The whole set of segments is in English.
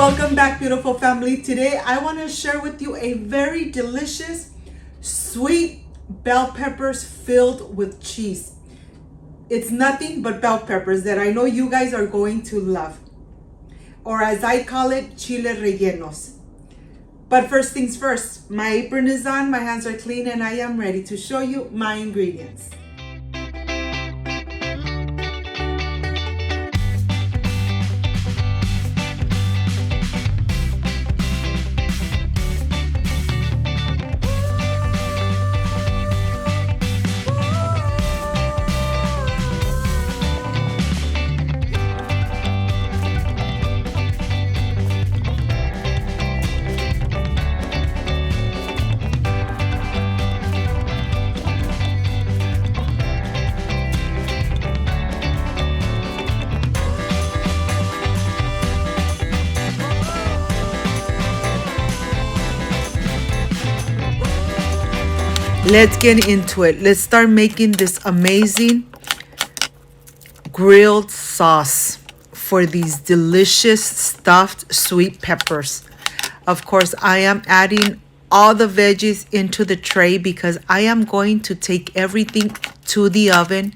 Welcome back, beautiful family. Today I want to share with you a very delicious sweet bell peppers filled with cheese. It's nothing but bell peppers that I know you guys are going to love, or as I call it, Chiles Rellenos. But first things first, my apron is on, my hands are clean, and I am ready to show you my ingredients. Let's get into it. Let's start making this amazing grilled sauce for these delicious stuffed sweet peppers. Of course, I am adding all the veggies into the tray because I am going to take everything to the oven.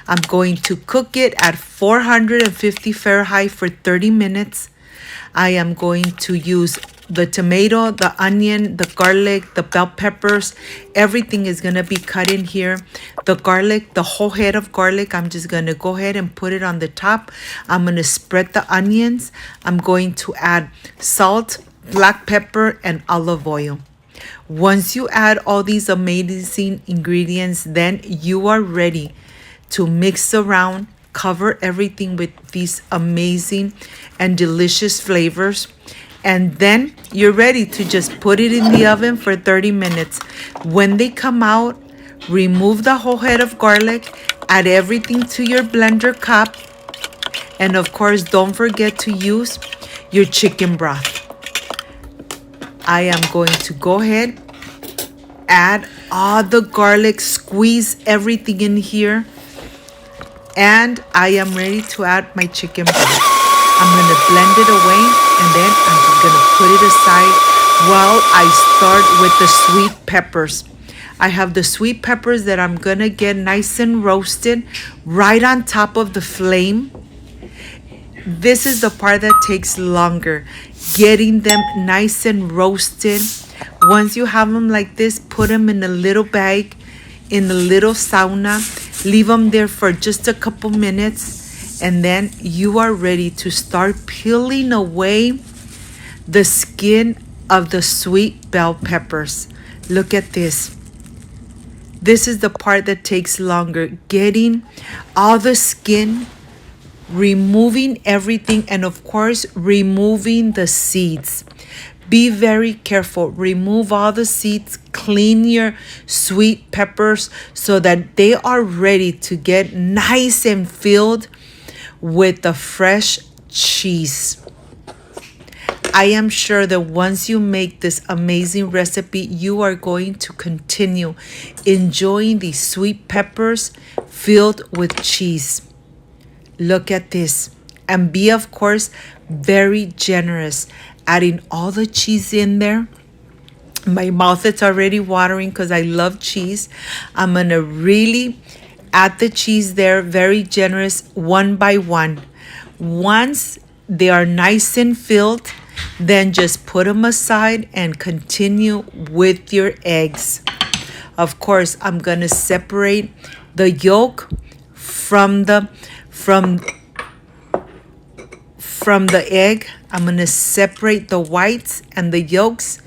I'm going to cook it at 450 Fahrenheit for 30 minutes. I am going to use the tomato, the onion, the garlic, the bell peppers. Everything is going to be cut in here. The garlic, the whole head of garlic, I'm just going to go ahead and put it on the top. I'm going to spread the onions. I'm going to add salt, black pepper, and olive oil. Once you add all these amazing ingredients, then you are ready to mix around, cover everything with these amazing and delicious flavors. And then you're ready to just put it in the oven for 30 minutes. When they come out, remove the whole head of garlic, add everything to your blender cup, and of course, don't forget to use your chicken broth. I am going to go ahead, add all the garlic, squeeze everything in here, and I am ready to add my chicken broth. I'm going to blend it away, and then I'm just going to put it aside while I start with the sweet peppers. I have the sweet peppers that I'm going to get nice and roasted right on top of the flame. This is the part that takes longer, getting them nice and roasted. Once you have them like this, put them in a little bag, in a little sauna. Leave them there for just a couple minutes. And then you are ready to start peeling away the skin of the sweet bell peppers. Look at this. This is the part that takes longer. Getting all the skin, removing everything, and of course, removing the seeds. Be very careful. Remove all the seeds. Clean your sweet peppers so that they are ready to get nice and filled with the fresh cheese. I am sure that once you make this amazing recipe, you are going to continue enjoying these sweet peppers filled with cheese. Look at this. And be, of course, very generous, adding all the cheese in there. My mouth is already watering because I love cheese. I'm going to really add the cheese there, very generous, one by one. Once they are nice and filled, then just put them aside and continue with your eggs. Of course, I'm going to separate the yolk from the egg. I'm going to separate the whites and the yolks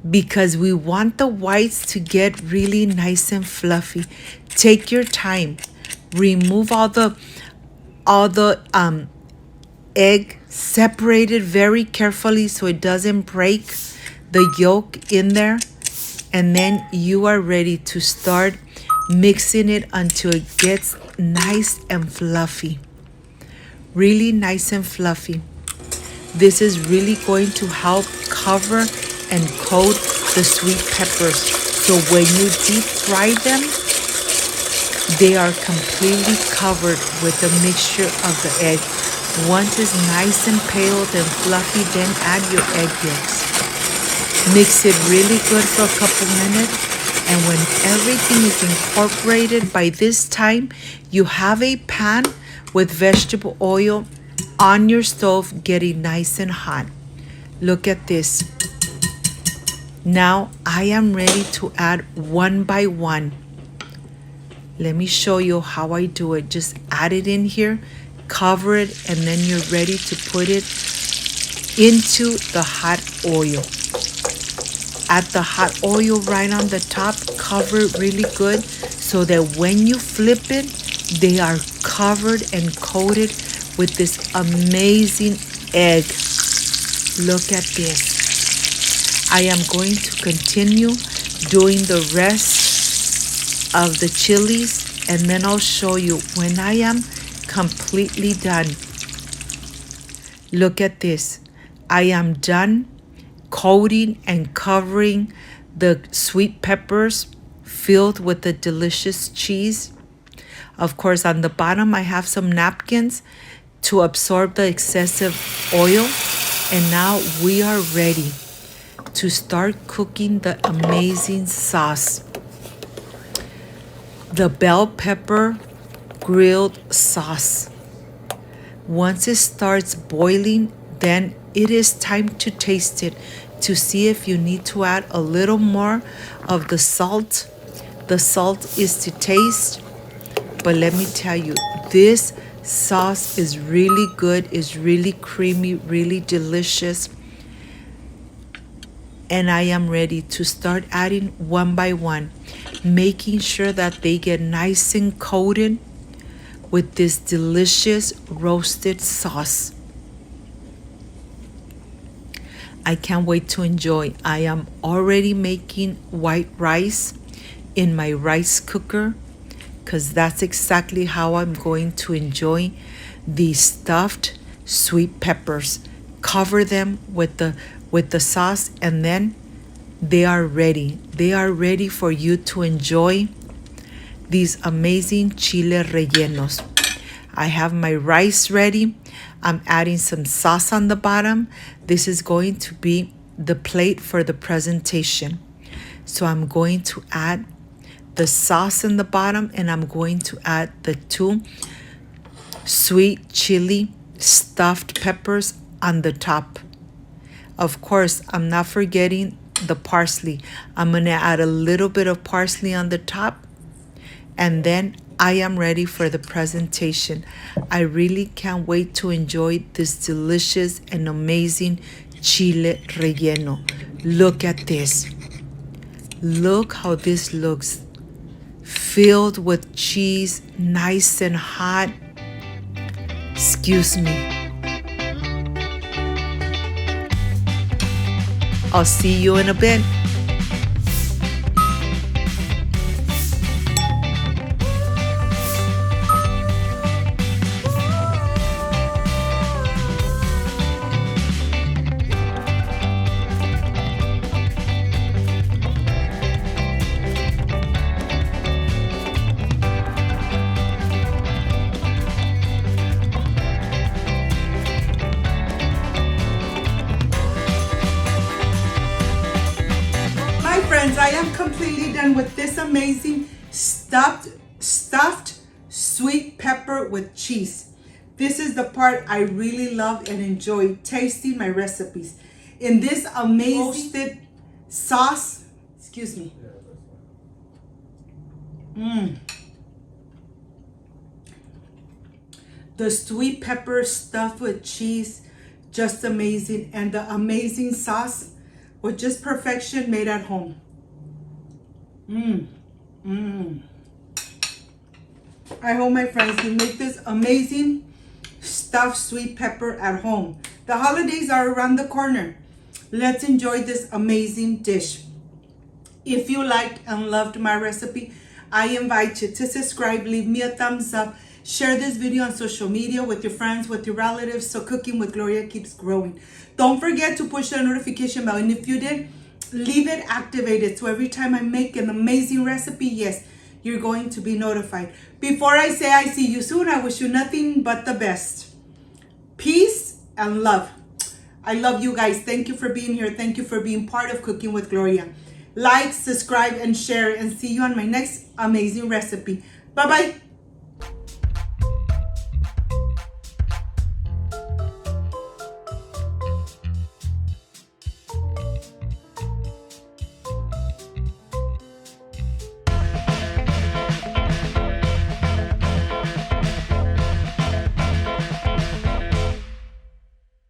because we want the whites to get really nice and fluffy. Take your time. Remove all the egg. Separate it very carefully so it doesn't break the yolk in there. And then you are ready to start mixing it until it gets nice and fluffy. Really nice and fluffy. This is really going to help cover and coat the sweet peppers. So when you deep fry them, they are completely covered with the mixture of the egg. Once it's nice and pale and fluffy, then add your egg yolks. Mix it really good for a couple minutes, and when everything is incorporated, by this time you have a pan with vegetable oil on your stove getting nice and hot. Look at this. Now I am ready to add one by one. Let me show you how I do it. Just add it in here, cover it, and then you're ready to put it into the hot oil. Add the hot oil right on the top, cover it really good so that when you flip it, they are covered and coated with this amazing egg. Look at this. I am going to continue doing the rest of the chilies, and then I'll show you when I am completely done. Look at this. I am done coating and covering the sweet peppers filled with the delicious cheese. Of course, on the bottom I have some napkins to absorb the excessive oil. And now we are ready to start cooking the amazing sauce. The bell pepper grilled sauce. Once it starts boiling, then it is time to taste it to see if you need to add a little more of the salt. The salt is to taste, but let me tell you, this sauce is really good, is really creamy, really delicious. And I am ready to start adding one by one, making sure that they get nice and coated with this delicious roasted sauce. I can't wait to enjoy. I am already making white rice in my rice cooker because that's exactly how I'm going to enjoy these stuffed sweet peppers. Cover them with the sauce, and then they are ready. They are ready for you to enjoy these amazing chiles rellenos. I have my rice ready. I'm adding some sauce on the bottom. This is going to be the plate for the presentation. So I'm going to add the sauce in the bottom, and I'm going to add the 2 sweet chili stuffed peppers on the top. Of course, I'm not forgetting the parsley. I'm going to add a little bit of parsley on the top, and then I am ready for the presentation. I really can't wait to enjoy this delicious and amazing chile relleno. Look at this. Look how this looks. Filled with cheese, nice and hot. Excuse me. I'll see you in a bit. Friends, I am completely done with this amazing stuffed sweet pepper with cheese. This is the part I really love and enjoy tasting my recipes. In this amazing roasted sauce, excuse me. The sweet pepper stuffed with cheese, just amazing. And the amazing sauce with just perfection made at home. I hope, my friends, you make this amazing stuffed sweet pepper at home. The holidays are around the corner. Let's enjoy this amazing dish. If you liked and loved my recipe, I invite you to subscribe, leave me a thumbs up, share this video on social media with your friends, with your relatives, so Cooking with Gloria keeps growing. Don't forget to push the notification bell, and if you did, leave it activated so every time I make an amazing recipe, yes, you're going to be notified. Before I say I see you soon, I wish you nothing but the best. peace and love. I love you guys. Thank you for being here. Thank you for being part of Cooking with Gloria. Like, subscribe, and share, and see you on my next amazing recipe. Bye-bye.